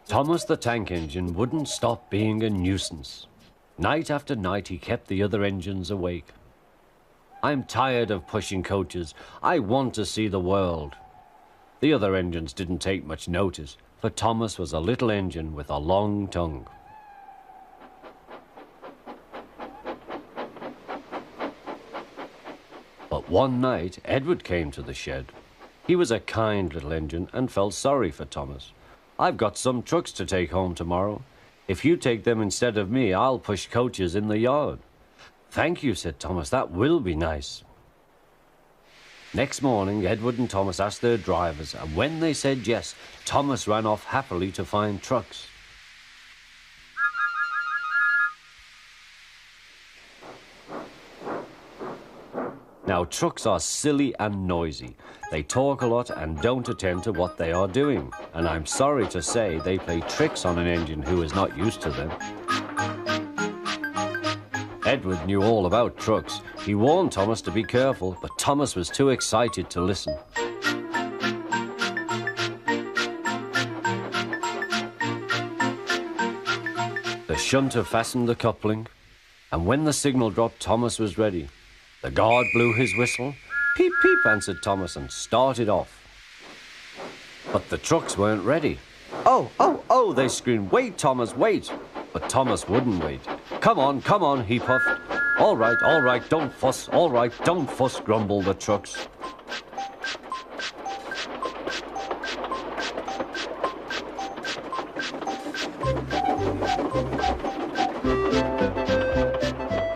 Thomas the tank engine wouldn't stop being a nuisance. Night after night he kept the other engines awake. I'm tired of pushing coaches. I want to see the world. The other engines didn't take much notice, for Thomas was a little engine with a long tongue. But one night, Edward came to the shed. He was a kind little engine and felt sorry for Thomas. "I've got some trucks to take home tomorrow. If you take them instead of me, I'll push coaches in the yard." "Thank you," said Thomas. "That will be nice." Next morning, Edward and Thomas asked their drivers, and when they said yes, Thomas ran off happily to find trucks. Now, trucks are silly and noisy. They talk a lot and don't attend to what they are doing. And I'm sorry to say they play tricks on an engine who is not used to them. Edward knew all about trucks. He warned Thomas to be careful, but Thomas was too excited to listen. The shunter fastened the coupling, and when the signal dropped, Thomas was ready. The guard blew his whistle. "Peep, peep," answered Thomas, and started off. But the trucks weren't ready. "Oh, oh, oh," they screamed. "Wait, Thomas, wait." But Thomas wouldn't wait. Come on," he puffed. All right, don't fuss. All right, don't fuss," grumbled the trucks.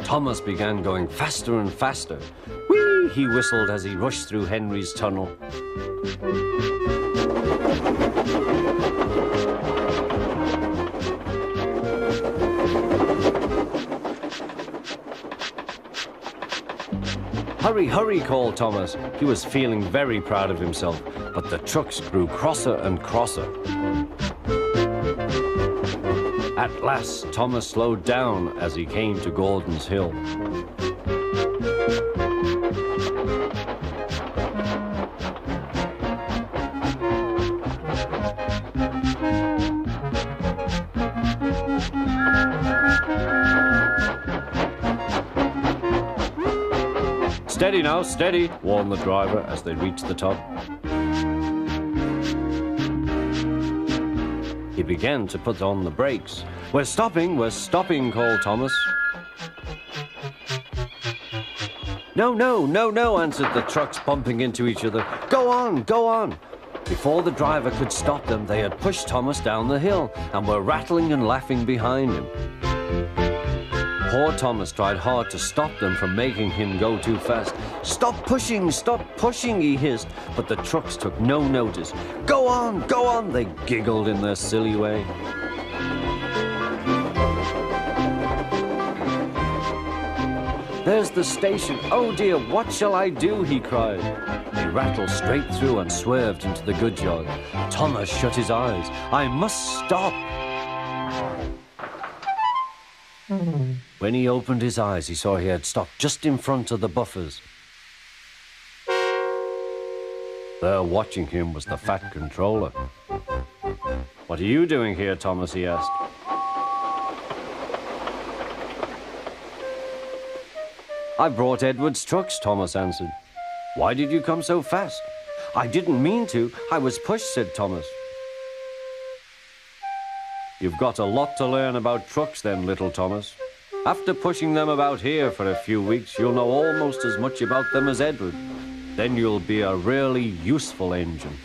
Thomas began going faster and faster. "Whee!" he whistled as he rushed through Henry's tunnel. "Hurry, hurry," called Thomas. He was feeling very proud of himself, but the trucks grew crosser and crosser. At last, Thomas slowed down as he came to Gordon's Hill. "Steady now, steady," warned the driver as they reached the top. He began to put on the brakes. We're stopping," called Thomas. No," answered the trucks, bumping into each other. Go on." Before the driver could stop them, they had pushed Thomas down the hill and were rattling and laughing behind him. Poor Thomas tried hard to stop them from making him go too fast. Stop pushing, he hissed, but the trucks took no notice. Go on, they giggled in their silly way. "There's the station. Oh dear, what shall I do?" he cried. He rattled straight through and swerved into the goods yard. Thomas shut his eyes. "I must stop." When he opened his eyes, he saw he had stopped just in front of the buffers. There watching him was the fat controller. "What are you doing here, Thomas?" he asked. "I brought Edward's trucks," Thomas answered. "Why did you come so fast?" "I didn't mean to. I was pushed," said Thomas. "You've got a lot to learn about trucks then, little Thomas. After pushing them about here for a few weeks, you'll know almost as much about them as Edward. Then you'll be a really useful engine."